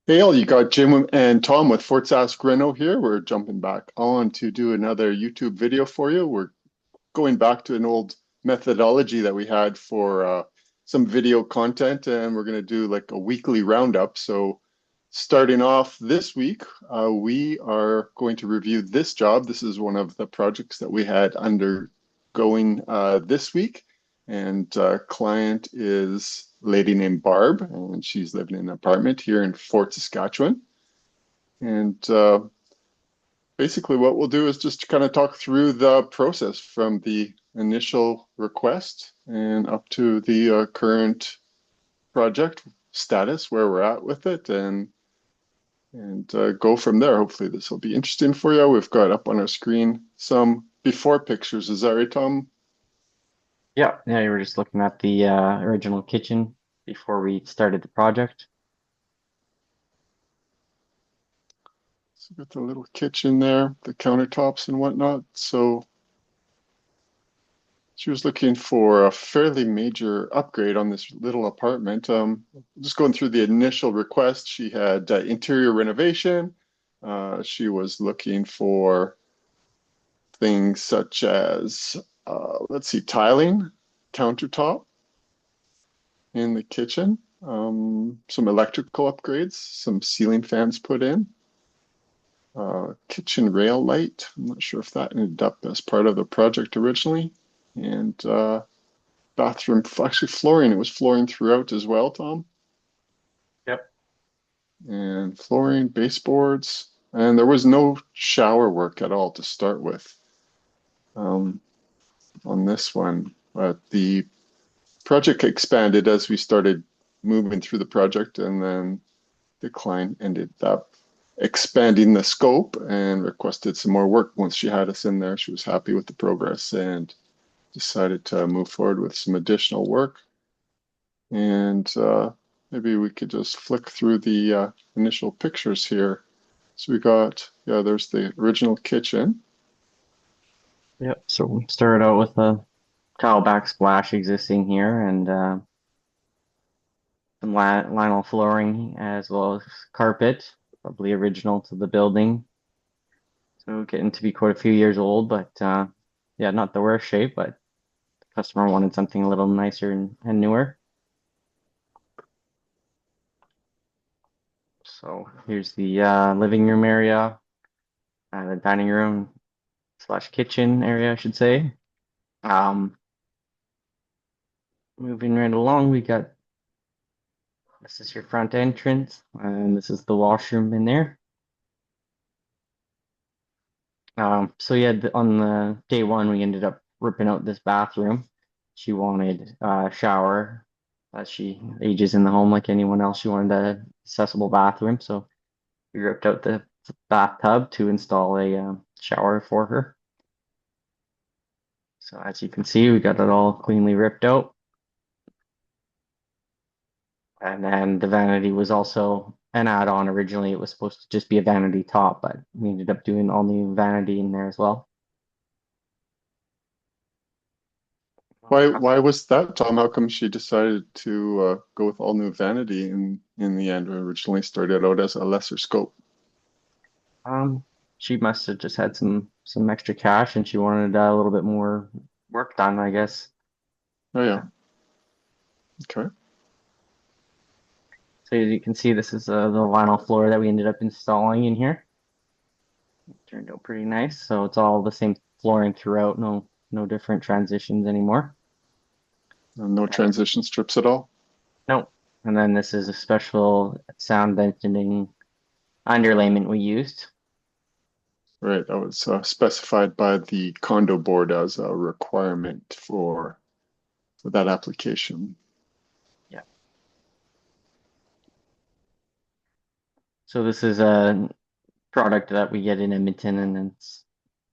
Hey, all, you got Jim and Tom with Fort Sask Reno here. We're jumping back on to do another YouTube video for you. We're going back to an old methodology that we had for some video content, and we're going to do like a weekly roundup. So, starting off this week, we are going to review this job. This is one of the projects that we had undergoing this week, and client is a lady named Barb, and she's living in an apartment here in Fort Saskatchewan. And basically, what we'll do is just kind of talk through the process from the initial request and up to the current project status, where we're at with it, and go from there. Hopefully, this will be interesting for you. We've got up on our screen some before pictures. Is that right, Tom? Yeah, you were just looking at the original kitchen before we started the project. So we've got the little kitchen there, the countertops and whatnot. So she was looking for a fairly major upgrade on this little apartment. Just going through the initial request, she had interior renovation. She was looking for things such as, let's see, tiling, countertop in the kitchen, some electrical upgrades, some ceiling fans put in, kitchen rail light. I'm not sure if that ended up as part of the project originally. And bathroom, actually flooring. It was flooring throughout as well, Tom. Yep. And flooring, baseboards, and there was no shower work at all to start with um, on this one. But the project expanded as we started moving through the project, and then the client ended up expanding the scope and requested some more work. Once she had us in there, she was happy with the progress and decided to move forward with some additional work. And maybe we could just flick through the initial pictures here. So we got, yeah, there's the original kitchen. Yep. So we started out with a tile backsplash existing here and some vinyl flooring as well as carpet, probably original to the building. So getting to be quite a few years old, but yeah, not the worst shape, but the customer wanted something a little nicer and newer. So here's the living room area, the dining room slash kitchen area, I should say. Um, Moving right along, we got this is your front entrance, and this is the washroom in there. So yeah, on the day one, we ended up ripping out this bathroom. She wanted a shower as she ages in the home like anyone else. She wanted an accessible bathroom, so we ripped out the bathtub to install a shower for her. So as you can see, we got it all cleanly ripped out. And then the vanity was also an add-on. Originally, it was supposed to just be a vanity top, but we ended up doing all new vanity in there as well. Why was that, Tom? How come she decided to go with all new vanity in the end? Originally started out as a lesser scope. Um, she must have just had some extra cash, and she wanted a little bit more work done, I guess. Oh yeah, okay. So as you can see, this is the vinyl floor that we ended up installing in here. It turned out pretty nice. So it's all the same flooring throughout. No different transitions anymore. No transition strips at all. No. And then this is a special sound deadening underlayment we used. Right, that was specified by the condo board as a requirement for that application. Yeah. So this is a product that we get in Edmonton, and it's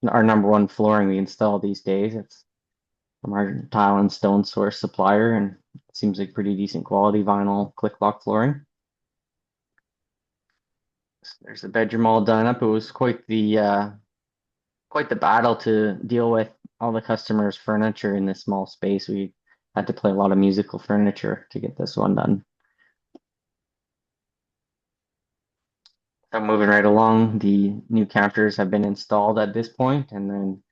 our number one flooring we install these days. It's from our tile and stone source supplier, and it seems like pretty decent quality vinyl click lock flooring. So there's the bedroom all done up. It was quite the battle to deal with all the customers' furniture in this small space. We had to play a lot of musical furniture to get this one done. So moving right along, the new counters have been installed at this point, and then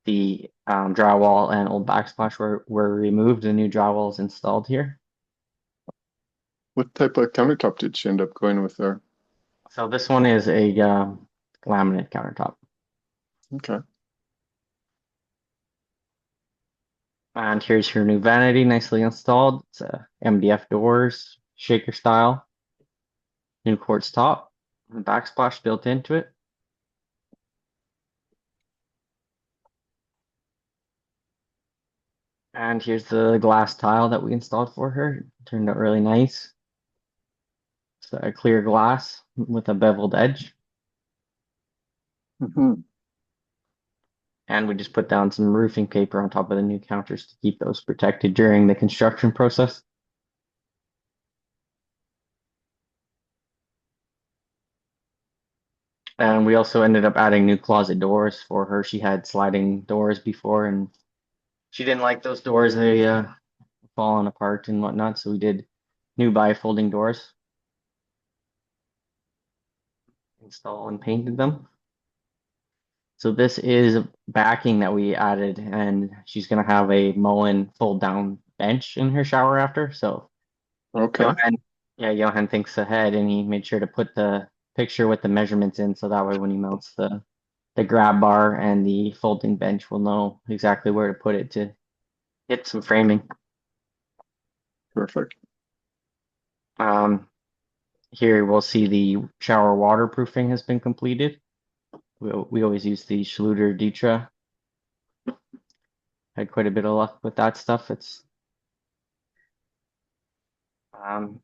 the drywall and old backsplash were removed. The new drywall is installed here. What type of countertop did she end up going with there? So this one is a laminate countertop. Okay. And here's your new vanity, nicely installed. It's MDF doors, shaker style, new quartz top, and backsplash built into it. And here's the glass tile that we installed for her. Turned out really nice. It's a clear glass with a beveled edge. Hmm. And we just put down some roofing paper on top of the new counters to keep those protected during the construction process. And we also ended up adding new closet doors for her. She had sliding doors before, and she didn't like those doors. They falling apart and whatnot. So we did new bifolding doors, install and painted them. So this is backing that we added, and she's gonna have a Moen fold down bench in her shower after. So Okay. Johan, yeah, Johan thinks ahead, and he made sure to put the picture with the measurements in, so that way when he mounts the grab bar and the folding bench, we'll know exactly where to put it to get some framing. Perfect. Um, Here we'll see the shower waterproofing has been completed. We always use the Schluter Ditra. Had quite a bit of luck with that stuff. It's um,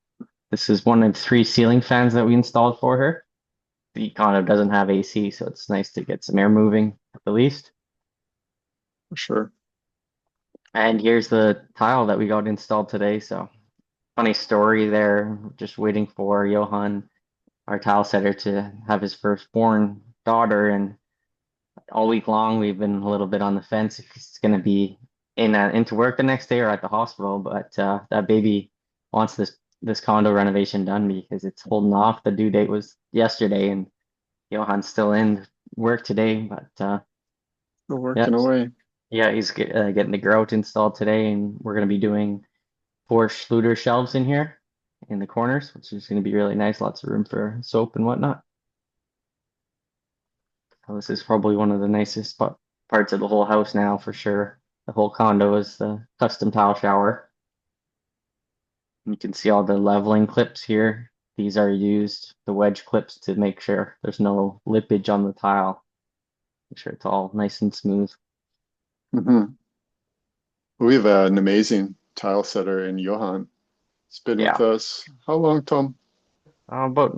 this is one of three ceiling fans that we installed for her. The condo doesn't have AC, so it's nice to get some air moving at the least. For sure. And here's the tile that we got installed today. So funny story there. Just waiting for Johan, our tile setter, to have his firstborn daughter, and all week long we've been a little bit on the fence if he's going to be into work the next day or at the hospital. But that baby wants this condo renovation done because it's holding off. The due date was yesterday, and Johan's still in work today. But Still yeah, working away. yeah, he's getting the grout installed today, and we're going to be doing four Schluter shelves in here in the corners, which is going to be really nice. Lots of room for soap and whatnot. So this is probably one of the nicest parts of the whole house now for sure. The whole condo is the custom tile shower. You can see all the leveling clips here. These are used, the wedge clips, to make sure there's no lippage on the tile. Make sure it's all nice and smooth. Hmm. We have an amazing tile setter in Johan. It's been with Yeah, us how long, Tom? about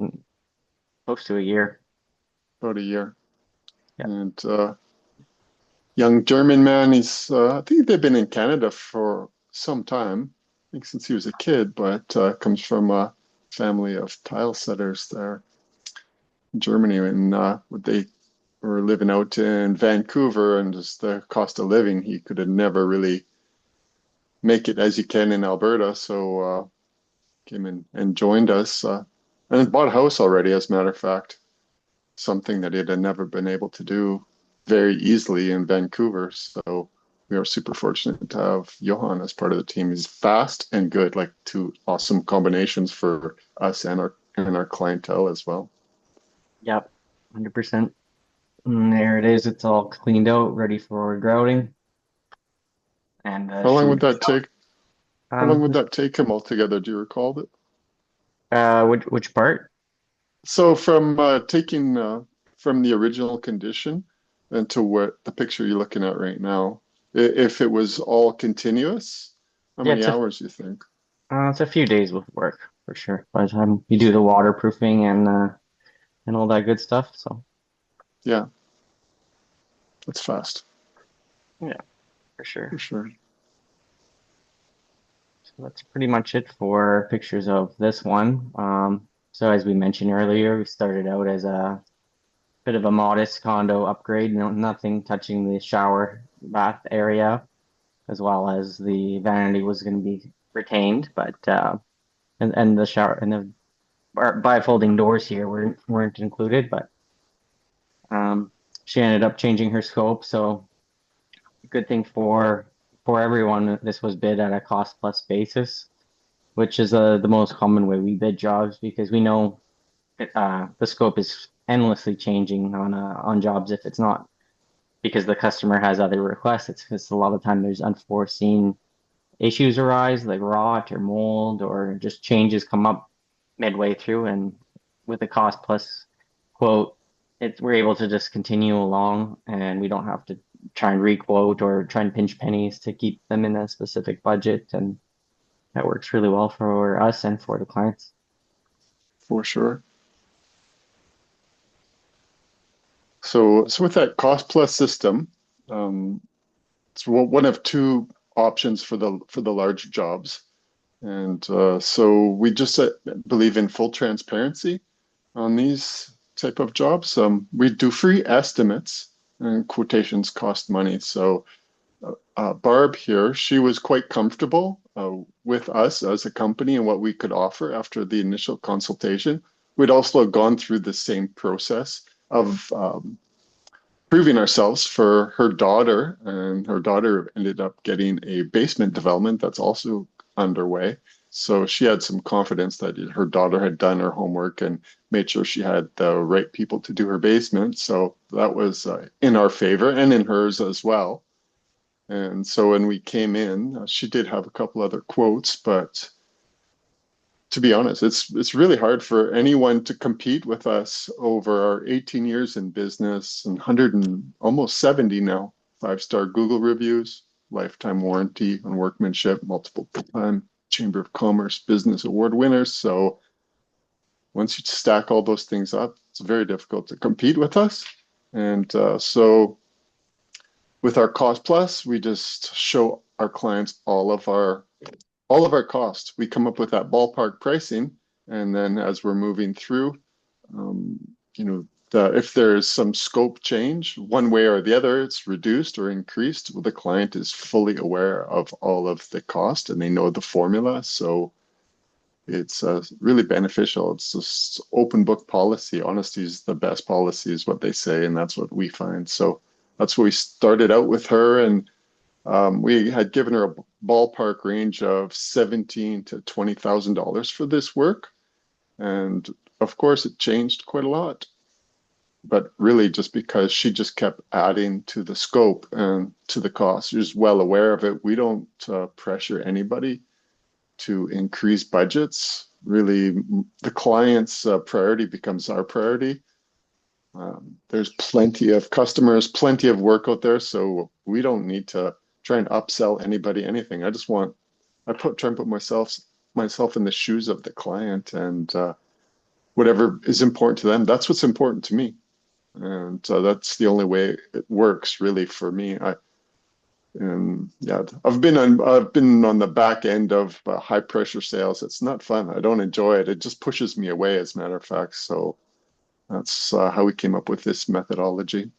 close to a year. About a year. Yeah, And young German man. He's I think they've been in Canada for some time. I think since he was a kid, but comes from a family of tile setters there in Germany, and they were living out in Vancouver, and just the cost of living, he could have never really make it as you can in Alberta. So came in and joined us, and bought a house already, as a matter of fact. Something that it had never been able to do very easily in Vancouver. So we are super fortunate to have Johan as part of the team. He's fast and good, like two awesome combinations for us and our clientele as well. yep, 100%. And there it is. It's all cleaned out, ready for grouting. And How long would Schluter that shelf. take? How long would that take him altogether? Do you recall it? Which part? So from taking from the original condition and to what the picture you're looking at right now, if it was all continuous, how Yeah, many hours do you think? it's a few days with work for sure. By the time you do the waterproofing and all that good stuff. So Yeah, that's fast yeah, for for sure. sure. So that's pretty much it for pictures of this one. So as we mentioned earlier, we started out as a bit of a modest condo upgrade. No, nothing touching the shower bath area, as well as the vanity was going to be retained, but and the shower and the our bifolding doors here weren't included, but um, she ended up changing her scope. So good thing for everyone, this was bid at a cost plus basis, which is the most common way we bid jobs because we know the scope is endlessly changing on jobs if it's not because the customer has other requests. It's because a lot of time there's unforeseen issues arise like rot or mold or just changes come up midway through, and with a cost plus quote, we're able to just continue along and we don't have to try and requote or try and pinch pennies to keep them in a specific budget, and that works really well for us and for the clients. For sure. So with that cost plus system, um, it's one of two options for the large jobs. And so we just believe in full transparency on these type of jobs. We do free estimates, and quotations cost money. So Barb here, she was quite comfortable with us as a company and what we could offer after the initial consultation. We'd also gone through the same process of proving ourselves for her daughter, and her daughter ended up getting a basement development that's also underway. So she had some confidence that her daughter had done her homework and made sure she had the right people to do her basement. So that was in our favor and in hers as well. And so when we came in, she did have a couple other quotes, but to be honest, it's really hard for anyone to compete with us over our 18 years in business and 100 and almost 70 now, 5-star Google reviews, lifetime warranty on workmanship, multiple time Chamber of Commerce Business Award winners. So once you stack all those things up, it's very difficult to compete with us. And so with our cost plus, we just show our clients all of our costs. We come up with that ballpark pricing, and then as we're moving through, um, if there's some scope change one way or the other, it's reduced or increased. Well, the client is fully aware of all of the cost and they know the formula, so it's really beneficial. It's just open book policy. Honesty is the best policy, is what they say, and that's what we find. So that's what we started out with her, and we had given her a ballpark range of $17,000 to $20,000 for this work. And of course, it changed quite a lot, but really just because she just kept adding to the scope and to the cost. She's well aware of it. We don't pressure anybody to increase budgets. Really, the client's priority becomes our priority. There's plenty of customers, plenty of work out there, so we don't need to try and upsell anybody anything. Try and put myself in the shoes of the client, and whatever is important to them, that's what's important to me, and that's the only way it works really for me. And yeah, I've been on the back end of high pressure sales. It's not fun. I don't enjoy it. It just pushes me away, as a matter of fact. So that's how we came up with this methodology.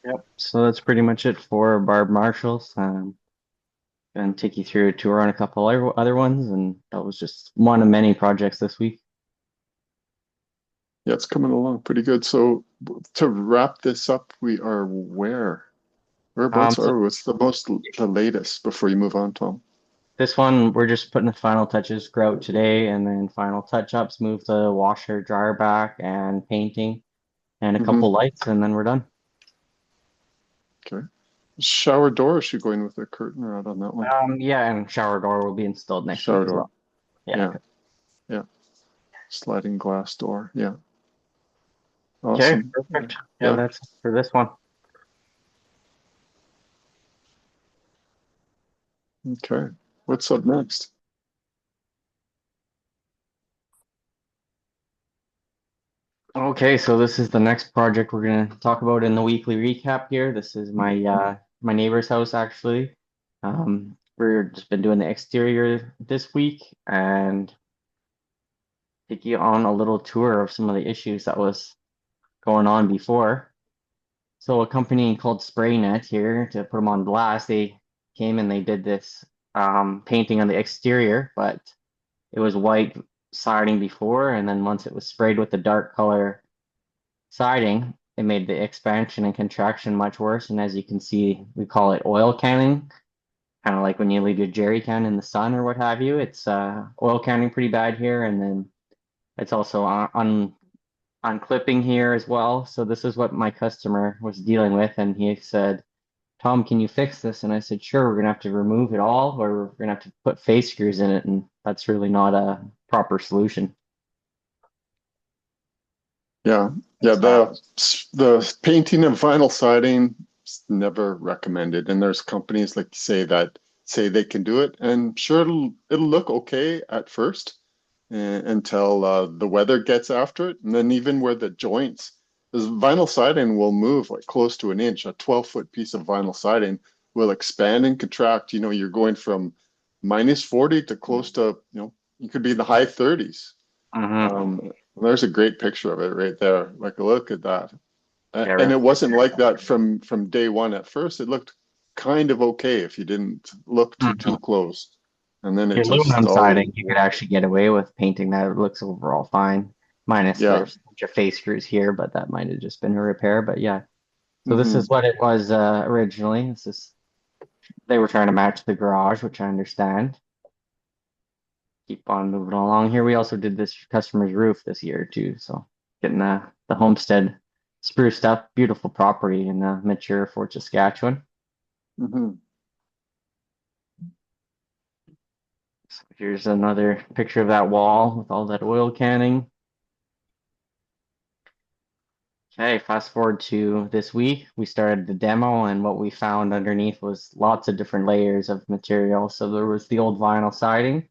Yep. So that's pretty much it for Barb Marshalls. And take you through a tour on a couple other ones, and that was just one of many projects this week. Yeah, it's coming along pretty good. So to wrap this up, we are whereabouts So are we? What's the latest before you move on, Tom? this one, we're just putting the final touches, grout today, and then final touch-ups, move the washer, dryer back, and painting, and a couple Hmm. lights, and then we're done. Okay. Shower door, is she going with a curtain or out on that one? Yeah, and shower door will be installed next week Shower as door. well. Yeah. Yeah. Yeah. Sliding glass door. Yeah. Okay, Awesome. perfect. Yeah, Yeah. that's it for this one. Okay. What's up next? Okay, so this is the next project we're gonna talk about in the weekly recap here. This is my neighbor's house actually. We're just been doing the exterior this week and take you on a little tour of some of the issues that was going on before. So a company called SprayNet here, to put them on blast, they came and they did this painting on the exterior, but it was white siding before, and then once it was sprayed with the dark color siding, it made the expansion and contraction much worse. And as you can see, we call it oil canning, kind of like when you leave your jerry can in the sun or what have you. It's oil canning pretty bad here, and then it's also on clipping here as well. So this is what my customer was dealing with, and he said, Tom, can you fix this? And I said, sure, we're gonna have to remove it all, or we're gonna have to put face screws in it, and that's really not a proper solution. Yeah, yeah. So, The painting of vinyl siding is never recommended, and there's companies like you say that say they can do it, and sure it'll look okay at first, until the weather gets after it, and then even where the joints, because vinyl siding will move like close to an inch. A 12-foot piece of vinyl siding will expand and contract. You know, you're going from -40 to close to, you could be in the high 30s. mhm. There's a great picture of it right there. Like, look at that. And Yeah, it wasn't like that from day one at first. It looked kind of okay if you didn't look too mhm. close. And then it The just aluminum siding, all, you could actually get away with painting that. It looks overall fine, minus yeah. there's a bunch of face screws here, but that might have just been a repair. But yeah, so this is Hmm. what it was originally. This is they were trying to match the garage, which I understand. Keep on moving along here. We also did this customer's roof this year too, so getting the homestead spruced up. Beautiful property in mature Fort Saskatchewan. Hmm. So here's another picture of that wall with all that oil canning. Okay, fast forward to this week. We started the demo, and what we found underneath was lots of different layers of material. So there was the old vinyl siding.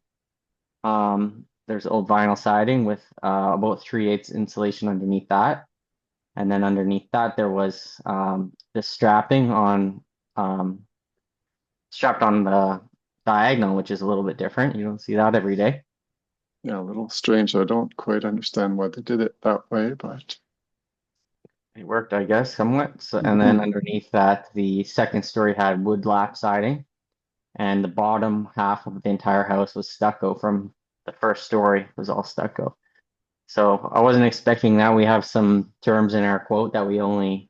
There's old vinyl siding with about 3/8 insulation underneath that. And then underneath that, there was this strapping um, strapped on the diagonal, which is a little bit different. You don't see that every day. Yeah, a little strange. I don't quite understand why they did it that way, but It worked, I guess, somewhat. So, and then hmm. underneath that, the second story had wood lap siding, and the bottom half of the entire house was stucco from the first story was all stucco. So I wasn't expecting that. We have some terms in our quote that we only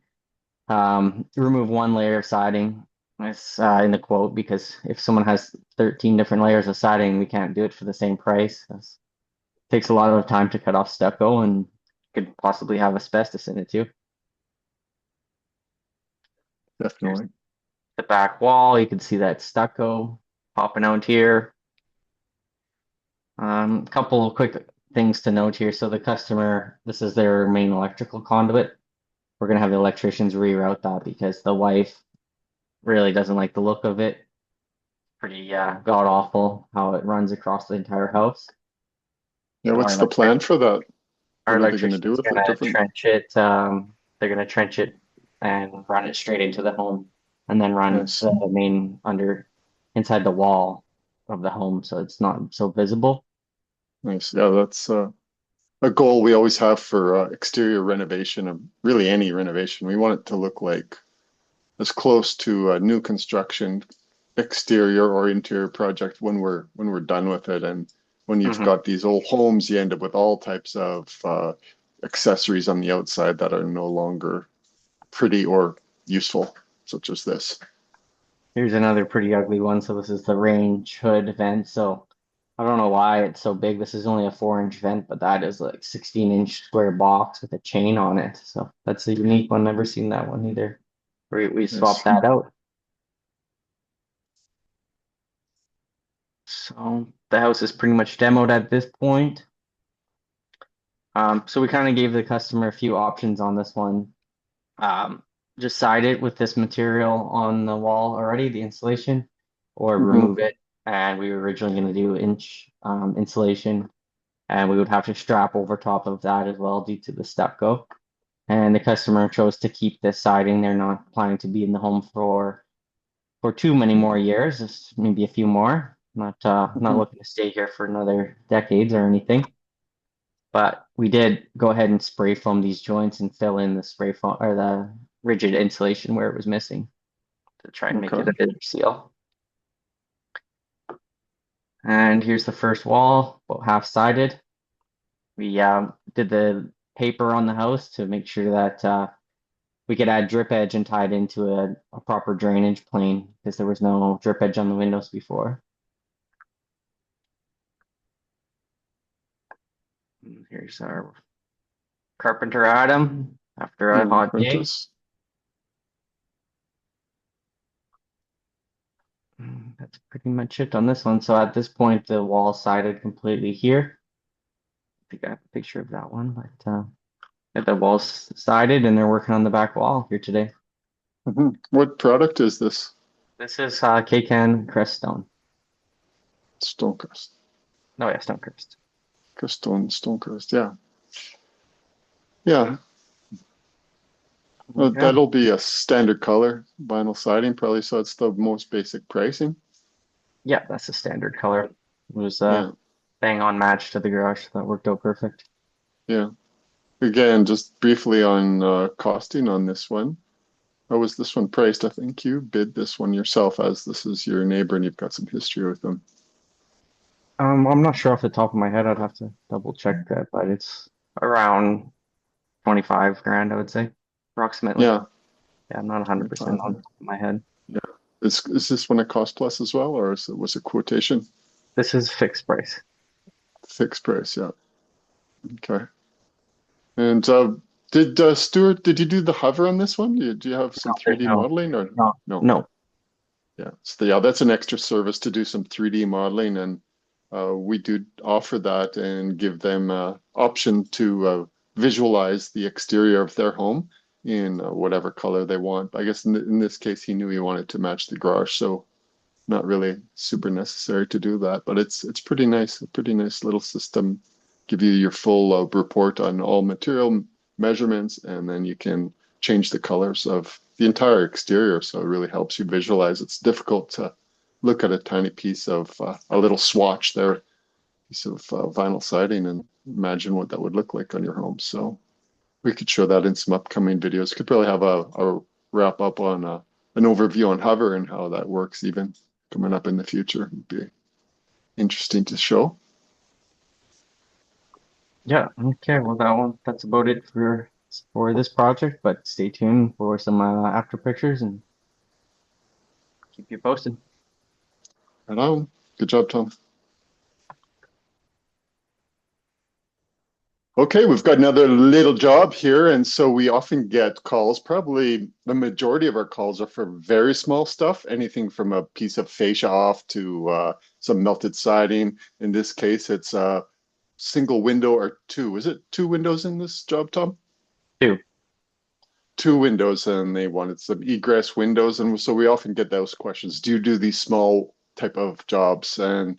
remove one layer of siding. It's in the quote because if someone has 13 different layers of siding, we can't do it for the same price. It takes a lot of time to cut off stucco and could possibly have asbestos in it too. Here's Definitely. the back wall. You can see that stucco popping out here. Couple of quick things to note here. So the customer, this is their main electrical conduit. We're gonna have the electricians reroute that because the wife really doesn't like the look of it. Pretty god awful how it runs across the entire house. Yeah, So what's the plan for that? our What are they going to do electrician's with it gonna different? trench it. They're gonna trench it and run it straight into the home, and then run Nice. the main under inside the wall of the home, so it's not so visible. Nice. Yeah, that's a goal we always have for exterior renovation of really any renovation. We want it to look like as close to a new construction exterior or interior project when we're done with it. And when you've Hmm. got these old homes, you end up with all types of accessories on the outside that are no longer pretty or useful, such as this. Here's another pretty ugly one. So this is the range hood vent. So I don't know why it's so big. This is only a 4-inch vent, but that is like 16-inch square box with a chain on it. So that's a unique one. Never seen that one either. We swapped Nice. that out. So the house is pretty much demoed at this point. So we kind of gave the customer a few options on this one. Um, just side it with this material on the wall already, the insulation, or Hmm. remove it. And we were originally going to do inch insulation, and we would have to strap over top of that as well due to the stucco. And the customer chose to keep this siding. They're not planning to be in the home for too many more years, just maybe a few more. Not Hmm. looking to stay here for another decades or anything. But we did go ahead and spray foam these joints and fill in the spray foam or the rigid insulation where it was missing to try and make it a Okay. better seal. And here's the first wall, about half-sided. We did the paper on the house to make sure that we could add drip edge and tie it into a proper drainage plane because there was no drip edge on the windows before. Here's our carpenter Adam after a Yeah, hot day. apprentice. That's pretty much it on this one. So at this point, the wall sided completely here. I think I have a picture of that one, but got the walls sided and they're working on the back wall here today. What product is this? This is K-Can Creststone. Stonecrest. Oh yeah, Stonecrest. Stonecrest. Yeah. Yeah. Okay. That'll be a standard color vinyl siding, probably. So it's the most basic pricing. Yeah, that's the standard color. It was Yeah. bang on match to the garage. That worked out perfect. Yeah. Again, just briefly on costing on this one. How was this one priced? I think you bid this one yourself, as this is your neighbor and you've got some history with them. I'm not sure off the top of my head. I'd have to double check that, but it's around 25 grand, I would say, approximately. Yeah, Yeah, I'm not 100% 25. on top of my head. Yeah. Is this one a cost plus as well, or was it quotation? This is fixed price. Fixed price, yeah. Okay. And did Stuart, did you do the hover on this one? Do you have some There's 3D no, modeling or no, no? no. Yeah. So yeah, that's an extra service to do some 3D modeling, and we do offer that and give them option to visualize the exterior of their home in whatever color they want. I guess in this case, he knew he wanted to match the garage, so not really super necessary to do that, but it's pretty nice, a pretty nice little system. Give you your full report on all material measurements, and then you can change the colors of the entire exterior. So it really helps you visualize. It's difficult to look at a tiny piece of a little swatch there, piece of vinyl siding, and imagine what that would look like on your home. So we could show that in some upcoming videos. Could probably have a wrap up on an overview on hover and how that works even coming up in the future. It'd be interesting to show. Yeah, okay. Well, that's about it for this project, but stay tuned for some after pictures and keep you posted. Right on. Good job, Tom. Okay, we've got another little job here, and so we often get calls. Probably the majority of our calls are for very small stuff, anything from a piece of fascia off to some melted siding. In this case, it's a single window or two. Is it two windows in this job, Tom? Two. Two windows, and they wanted some egress windows. And so we often get those questions. Do you do these small type of jobs? And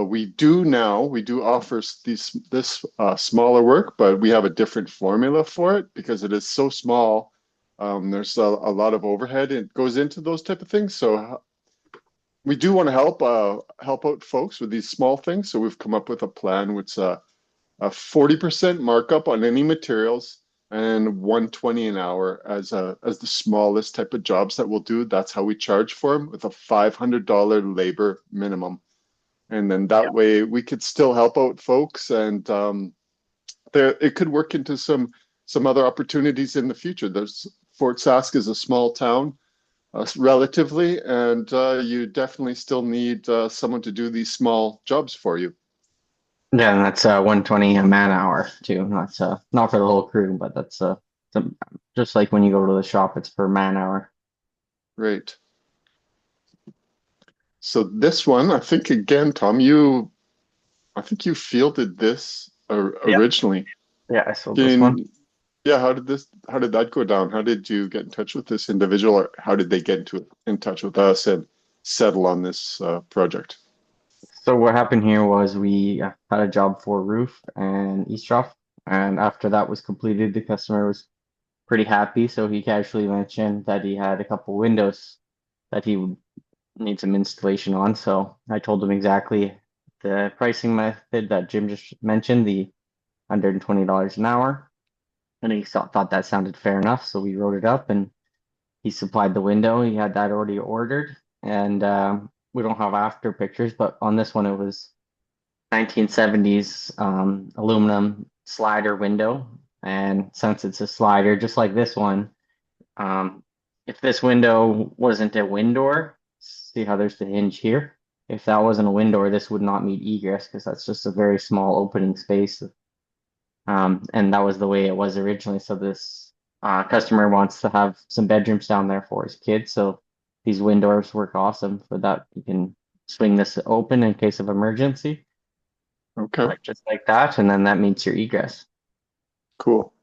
we do now. We do offer this smaller work, but we have a different formula for it because it is so small. There's a lot of overhead it goes into those type of things. So we do want to help out folks with these small things. So we've come up with a plan which a 40% markup on any materials and 120 an hour as the smallest type of jobs that we'll do. That's how we charge for them, with a $500 labor minimum. And then that way we could still help out folks, and there it could work into some other opportunities in the future. There's Fort Sask is a small town, relatively, and you definitely still need someone to do these small jobs for you. Yeah, and that's 120 a man hour too. Not not for the whole crew, but that's some, just like when you go to the shop, it's per man hour. Right. So this one, I think again, Tom, I think you fielded this Yeah. originally. Yeah, I sold this one. Can, yeah, how did that go down? How did you get in touch with this individual, or how did they get in touch with us and settle on this project? So what happened here was we had a job for roof and eavesdrop, and after that was completed, the customer was pretty happy. So he casually mentioned that he had a couple windows that he would need some installation on. So I told him exactly the pricing method that Jim just mentioned, the $120 an hour. And he thought that sounded fair enough. So we wrote it up and he supplied the window. He had that already ordered. And we don't have after pictures, but on this one, it was 1970s aluminum slider window. And since it's a slider, just like this one, um, if this window wasn't a wind door, see how there's the hinge here? If that wasn't a wind door, this would not meet egress because that's just a very small opening space. And that was the way it was originally. So this customer wants to have some bedrooms down there for his kids. So these wind doors work awesome for that. You can swing this open in case of emergency, Okay, like just like that, and then that meets your egress. cool.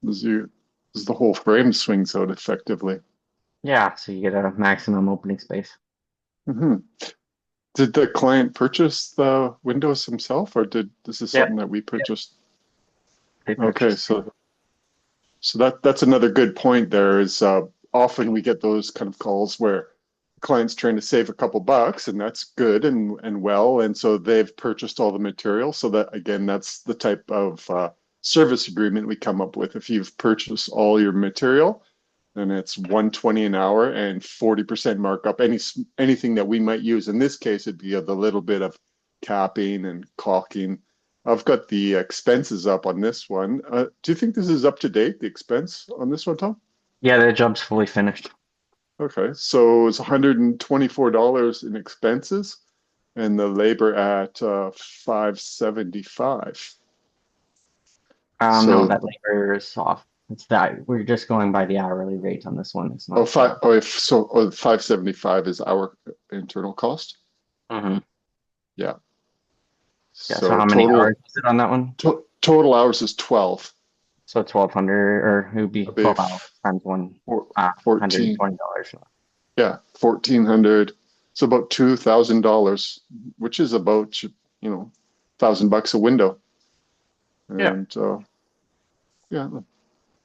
Does the whole frame swings out effectively? Yeah, so you get a maximum opening space. Hmm. Did the client purchase the windows himself, or did this is Yep, something that we purchased? they Okay, purchased. so that's another good point there is often we get those kind of calls where the client's trying to save a couple bucks and that's good and well, and so they've purchased all the material. So that again, that's the type of service agreement we come up with. If you've purchased all your material, then it's 120 an hour and 40% markup. Anything that we might use. In this case, it'd be the little bit of capping and caulking. I've got the expenses up on this one. Do you think this is up to date, the expense on this one, Tom? Yeah, the job's fully finished. Okay, so it's $124 in expenses and the labor at 575. No, So that labor is off. It's that we're just going by the hourly rate on this one. It's oh not. five oh if so oh, 575 is our internal cost. Mhm. Yeah. Yeah. So So how many hours is it on that one? total hours is 12. So 1,200, or it would be That'd be 12 hours times one, four- $120. 14, yeah, 1400. So about $2,000, which is about, $1,000 a window. Yeah. And yeah,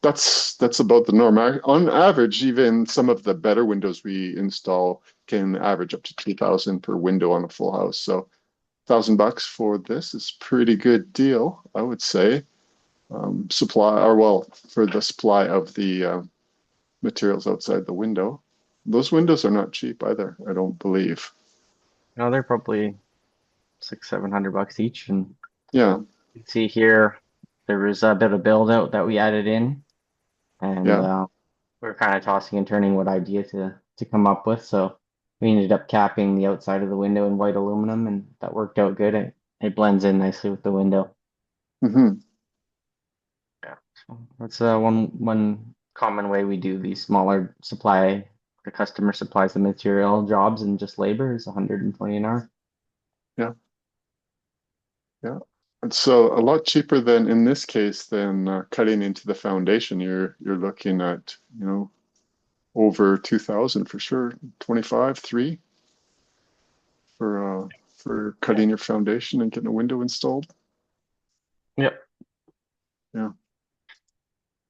that's about the norm. On average, even some of the better windows we install can average up to 2,000 per window on a full house. So $1,000 for this is pretty good deal, I would say. Supply, or well, for the supply of the materials outside the window. Those windows are not cheap either, I don't believe. No, they're probably 600, $700 each. And Yeah, you can see here, there was a bit of build out that we added in, and yeah. we're kind of tossing and turning what idea to come up with. So we ended up capping the outside of the window in white aluminum, and that worked out good. It blends in nicely with the window. Hmm. Yeah. So that's one common way we do these smaller supply. The customer supplies the material, jobs, and just labor is 120 an hour. Yeah, yeah. And so a lot cheaper than in this case than cutting into the foundation. You're looking at, over 2,000 for sure. 25, 3 for Yeah. cutting your foundation and getting a window installed. Yep. Yeah.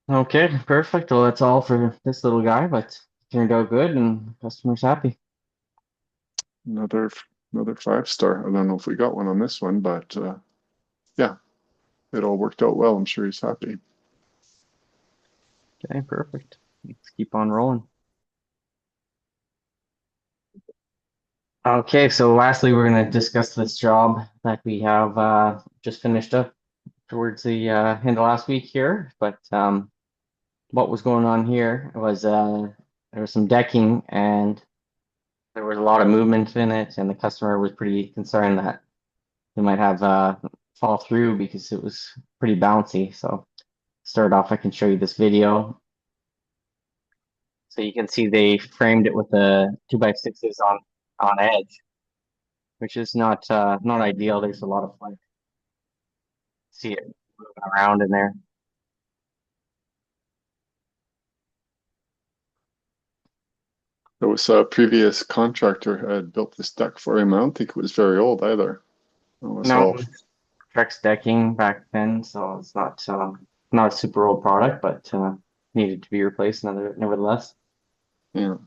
Okay, perfect. Well, that's all for this little guy, but turned out good and the customer's happy. Another another 5 star. I don't know if we got one on this one, but yeah, it all worked out well. I'm sure he's happy. Okay, perfect. Let's keep on rolling. Okay, so lastly, we're going to discuss this job that we have just finished up towards the end of last week here. But what was going on here was there was some decking and there was a lot of movement in it, and the customer was pretty concerned that they might have fall through because it was pretty bouncy. So start off, I can show you this video. So you can see they framed it with the 2x6s on edge, which is not ideal. There's a lot of like see it moving around in there. There was a previous contractor had built this deck for him. I don't think it was very old either. It was No, all, Trex decking back then, so it's not a super old product, but needed to be replaced nevertheless. yeah.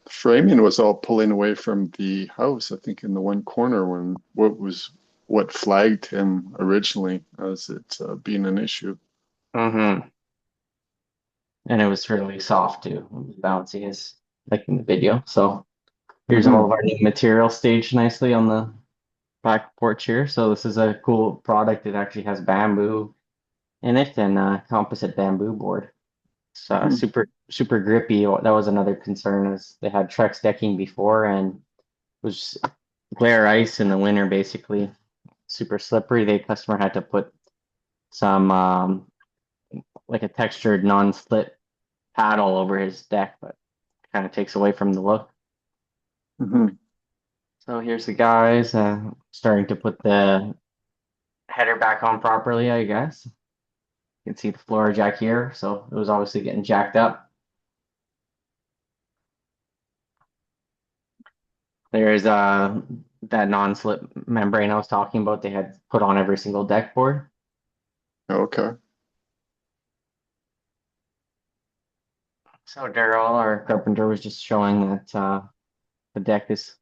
The framing was all pulling away from the house, I think, in the one corner when what flagged him originally as it being an issue. Mm-hmm. And it was really soft too. It was bouncy as like in the video. So here's all Hmm. of our new material staged nicely on the back porch here. So this is a cool product. It actually has bamboo in it and composite bamboo board. It's Hmm. super grippy. That was another concern is they had Trex decking before and it was glare ice in the winter basically. Super slippery. The customer had to put some like a textured non-slip paddle over his deck, but kind of takes away from the look. Hmm. So here's the guys starting to put the header back on properly, I guess. You can see the floor jack here, so it was obviously getting jacked up. There's that non-slip membrane I was talking about. They had put on every single deck board. Okay. So Daryl, our carpenter, was just showing that the deck is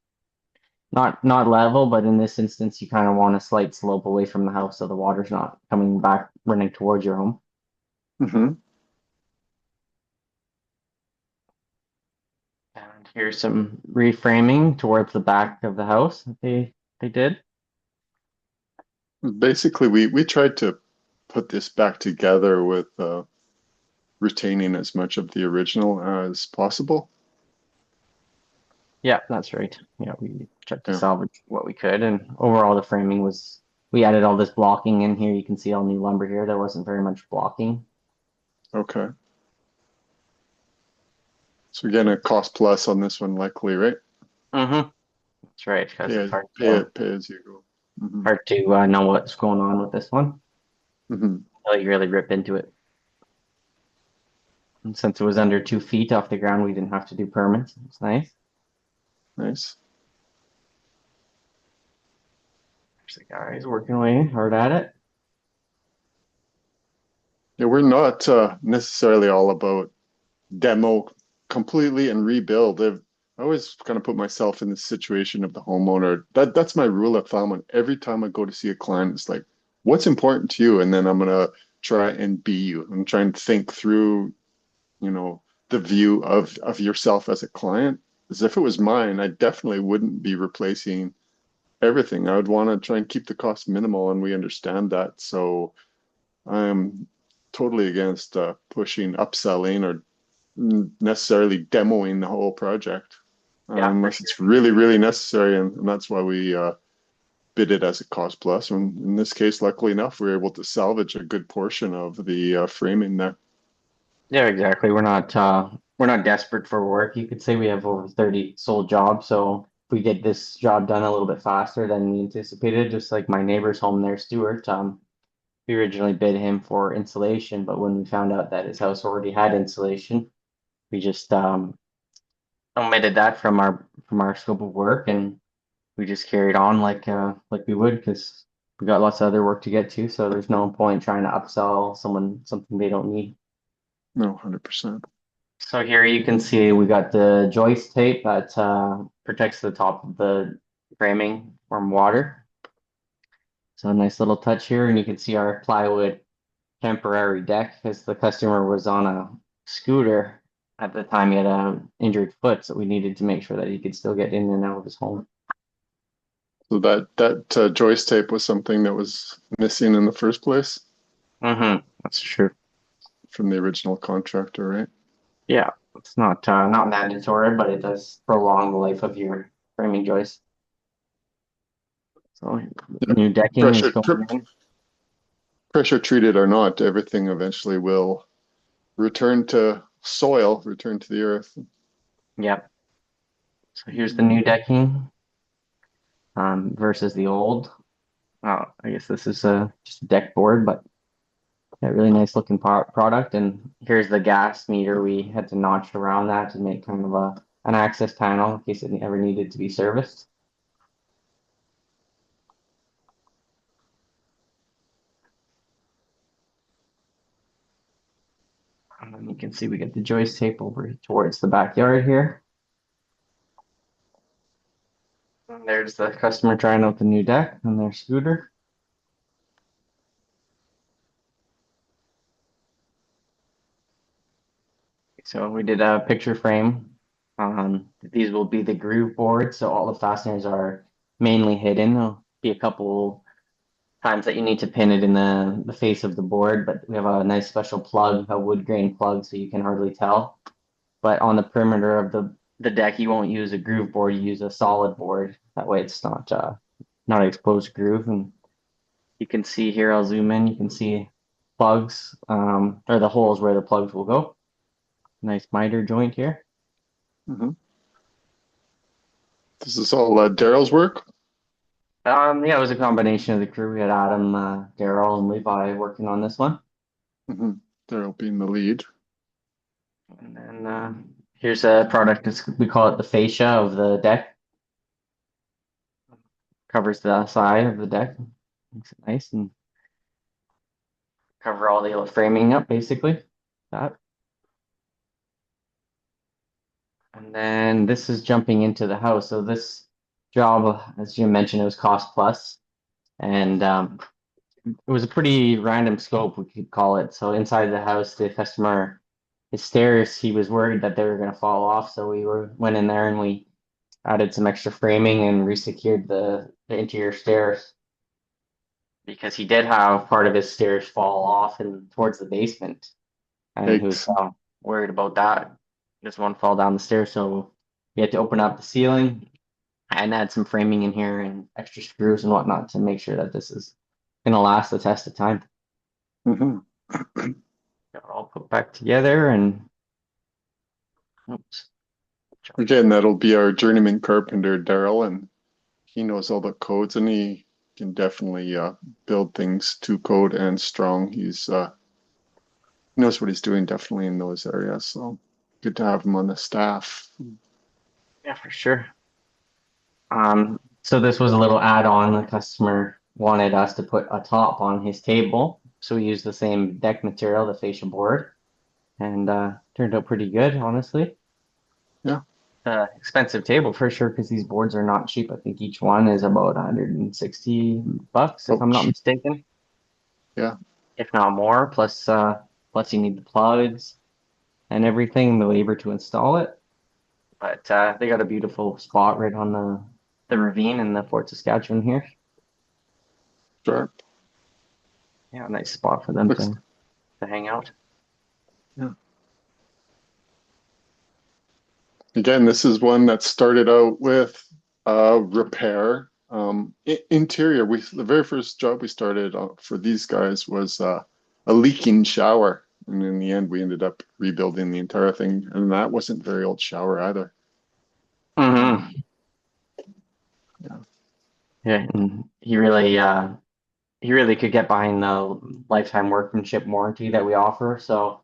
not level, but in this instance, you kind of want a slight slope away from the house so the water's not coming back running towards your home. Hmm. And here's some reframing towards the back of the house that they did. Basically, we tried to put this back together with retaining as much of the original as possible. Yeah, that's right. Yeah, we tried to Yeah. salvage what we could, and overall the framing was we added all this blocking in here. You can see all new lumber here. There wasn't very much blocking. Okay. So we're getting a cost plus on this one, likely, right? Mm-hmm. That's right, because it's Pay as you go. Hmm. hard to know what's going on with this one Hmm. until you really rip into it. And since it was under 2 feet off the ground, we didn't have to do permits. It's nice. Nice. There's the guys working away hard at it. Yeah, we're not necessarily all about demo completely and rebuild. I always kind of put myself in the situation of the homeowner. That's my rule of thumb. And every time I go to see a client, it's like, what's important to you? And then I'm gonna try and be you. I'm trying to think through, you know, the view of yourself as a client. As if it was mine, I definitely wouldn't be replacing everything. I would want to try and keep the cost minimal, and we understand that. So I'm totally against pushing upselling or necessarily demoing the whole project Yeah, for unless it's really, really necessary. And that's why we bid it as a cost plus. And in this case, luckily enough, we were able to salvage a good portion of the framing there. Yeah, exactly. We're not desperate for work. You could say we have over 30 sold jobs, so if we get this job done a little bit faster than we anticipated, just like my neighbor's home there, Stuart, we originally bid him for insulation, but when we found out that his house already had insulation, we just omitted that from our scope of work and we just carried on like we would because we got lots of other work to get to, so there's no point trying to upsell someone something they don't need. No, 100%. So here you can see we got the joist tape that protects the top of the framing from water. So a nice little touch here, and you can see our plywood temporary deck because the customer was on a scooter at the time. He had a injured foot, so we needed to make sure that he could still get in and out of his home. So that joist tape was something that was missing in the first place That's true. from the original contractor, right? Yeah, it's not mandatory, but it does prolong the life of your framing joist. So Yeah. new decking is Pressure, pr going in. Pressure treated or not, everything eventually will return to soil, return to the earth. Yep. So here's the new decking versus the old. Oh, I guess this is just a deck board, but a really nice looking product. And here's the gas meter. We had to notch around that to make kind of an access panel in case it ever needed to be serviced. And then you can see we get the joist tape over towards the backyard here. And there's the customer trying out the new deck on their scooter. So we did a picture frame. These will be the groove boards, so all the fasteners are mainly hidden. They'll be a couple times that you need to pin it in the face of the board, but we have a nice special plug, a wood grain plug, so you can hardly tell. But on the perimeter of the deck, you won't use a groove board, you use a solid board. That way it's not an exposed groove. And you can see here, I'll zoom in, you can see plugs, or the holes where the plugs will go. Nice miter joint here. Hmm. This is all Daryl's work. Yeah, it was a combination of the crew. We had Adam, Daryl, and Levi working on this one. Hmm. Daryl being the lead. And then here's a product, we call it the fascia of the deck. Covers the side of the deck. Makes it nice and cover all the framing up, basically. That. And then this is jumping into the house. So this job, as Jim mentioned, it was cost plus. And it was a pretty random scope, we could call it. So inside the house, the customer, his stairs, he was worried that they were going to fall off. So went in there and we added some extra framing and resecured the interior stairs because he did have part of his stairs fall off and towards the basement. And he was Yikes. worried about that. Just one fall down the stairs. So we had to open up the ceiling and add some framing in here and extra screws and whatnot to make sure that this is going to last the test of time. Hmm. Got it all put back together and oops. Again, that'll be our journeyman carpenter, Daryl, and he knows all the codes and he can definitely build things to code and strong. He's knows what he's doing definitely in those areas. So good to have him on the staff. Yeah, for sure. So this was a little add-on. The customer wanted us to put a top on his table. So we used the same deck material, the fascia board, and turned out pretty good, honestly. Yeah. Expensive table for sure, because these boards are not cheap. I think each one is about $160, if I'm not Ouch. mistaken, Yeah. if not more. Plus you need the plugs and everything, the labor to install it. But they got a beautiful spot right on the ravine in the Fort Saskatchewan here. Sure. Yeah, nice spot for them Looks. to hang out. Yeah. Again, this is one that started out with repair. Interior, the very first job we started for these guys was a leaking shower. And in the end, we ended up rebuilding the entire thing. And that wasn't very old shower either. Mm-hmm. Yeah. Yeah, and he really could get behind the lifetime workmanship warranty that we offer. So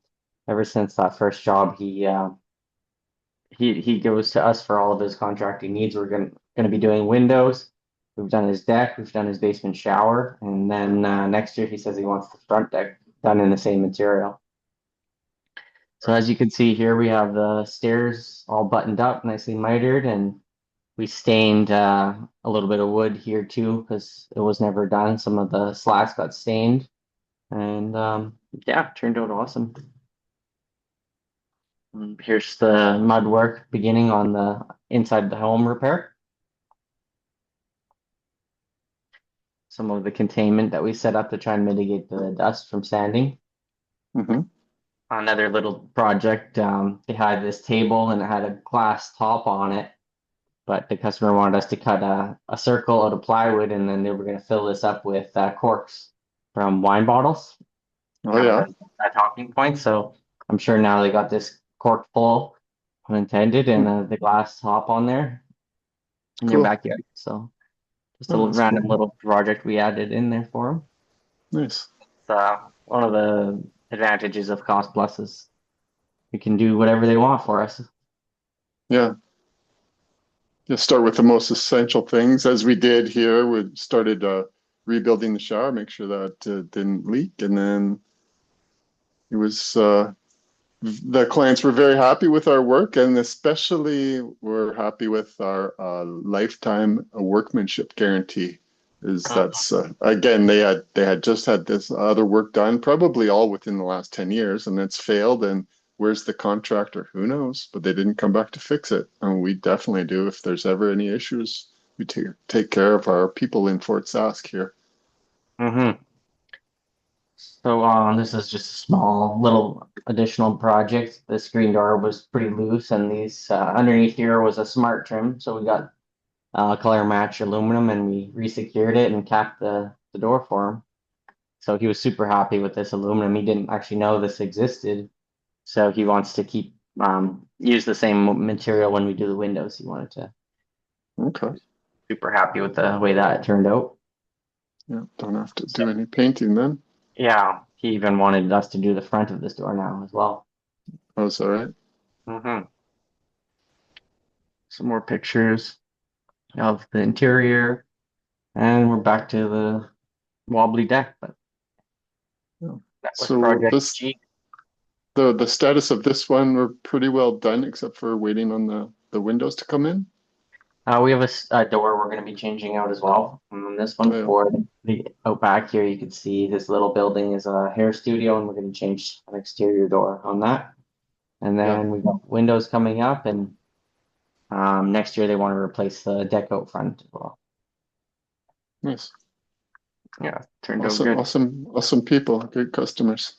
ever since that first job, he goes to us for all of his contracting needs. We're gonna be doing windows. We've done his deck. We've done his basement shower, and then next year he says he wants the front deck done in the same material. So as you can see here, we have the stairs all buttoned up, nicely mitered, and we stained a little bit of wood here too because it was never done. Some of the slats got stained, and yeah, turned out awesome. And here's the mud work beginning on the inside the home repair. Some of the containment that we set up to try and mitigate the dust from sanding. Hmm. Another little project, they had this table and it had a glass top on it, but the customer wanted us to cut a circle out of plywood and then they were going to fill this up with corks from wine bottles, Oh, kind of yeah. a talking point. So I'm sure now they got this cork full, unintended, and the glass top on there in your Cool. backyard. So just a Oh, that's random cool. little project we added in there for them. Nice. It's one of the advantages of cost plus is we can do whatever they want for us. Yeah. Just start with the most essential things, as we did here. We started rebuilding the shower, make sure that didn't leak, and then it was the clients were very happy with our work, and especially were happy with our lifetime workmanship guarantee. Is that's again they had just had this other work done, probably all within the last 10 years, and it's failed. And where's the contractor? Who knows? But they didn't come back to fix it, and we definitely do. If there's ever any issues, we take care of our people in Fort Sask here. Mm-hmm. So this is just a small little additional project. The screen door was pretty loose, and these underneath here was a smart trim. So we got color match aluminum, and we resecured it and capped the door for him. So he was super happy with this aluminum. He didn't actually know this existed, so he wants to keep use the same material when we do the windows. He wanted to. Okay. Super happy with the way that turned out. Yeah, don't have to So, do any painting then. yeah, he even wanted us to do the front of this door now as well. Oh, is that right? Mm-hmm. Some more pictures of the interior, and we're back to the wobbly deck, but Yeah. that was So Project this G. the status of this one, we're pretty well done, except for waiting on the windows to come in. We have a door we're going to be changing out as well. And this one Oh, for the out back here, you can see this little building is a hair studio, and we're going to change an exterior door on that. And yeah, then we got windows coming up, and next year they want to replace the deck out front as well. nice. Yeah, turned out Awesome, good. awesome, awesome people, good customers.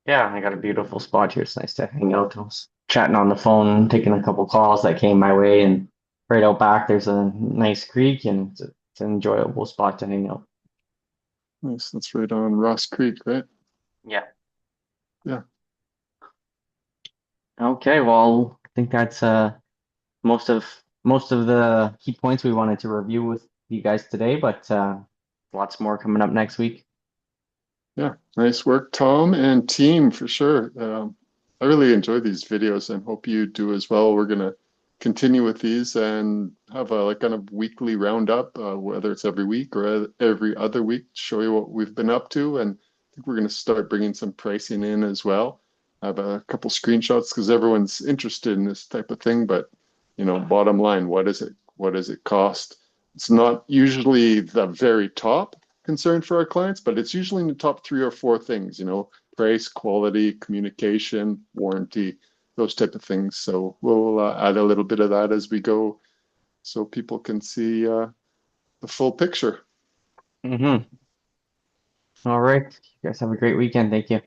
Yeah, I got a beautiful spot here. It's nice to hang out. I was chatting on the phone, taking a couple calls that came my way, and right out back there's a nice creek, and it's an enjoyable spot to hang out. Nice. That's right on Ross Creek, right? Yeah. Yeah. Okay, well, I think that's most of the key points we wanted to review with you guys today, but lots more coming up next week. Yeah. Nice work, Tom and team, for sure. I really enjoy these videos and hope you do as well. We're gonna continue with these and have a like kind of weekly roundup, whether it's every week or every other week, to show you what we've been up to. And I think we're gonna start bringing some pricing in as well. I have a couple screenshots because everyone's interested in this type of thing. But bottom line, what is it? What does it cost? It's not usually the very top concern for our clients, but it's usually in the top three or four things, price, quality, communication, warranty, those type of things. So we'll add a little bit of that as we go so people can see the full picture. Mm-hmm. All right. You guys have a great weekend. Thank you.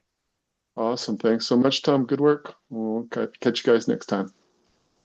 Awesome. Thanks so much, Tom. Good work. We'll catch you guys next time.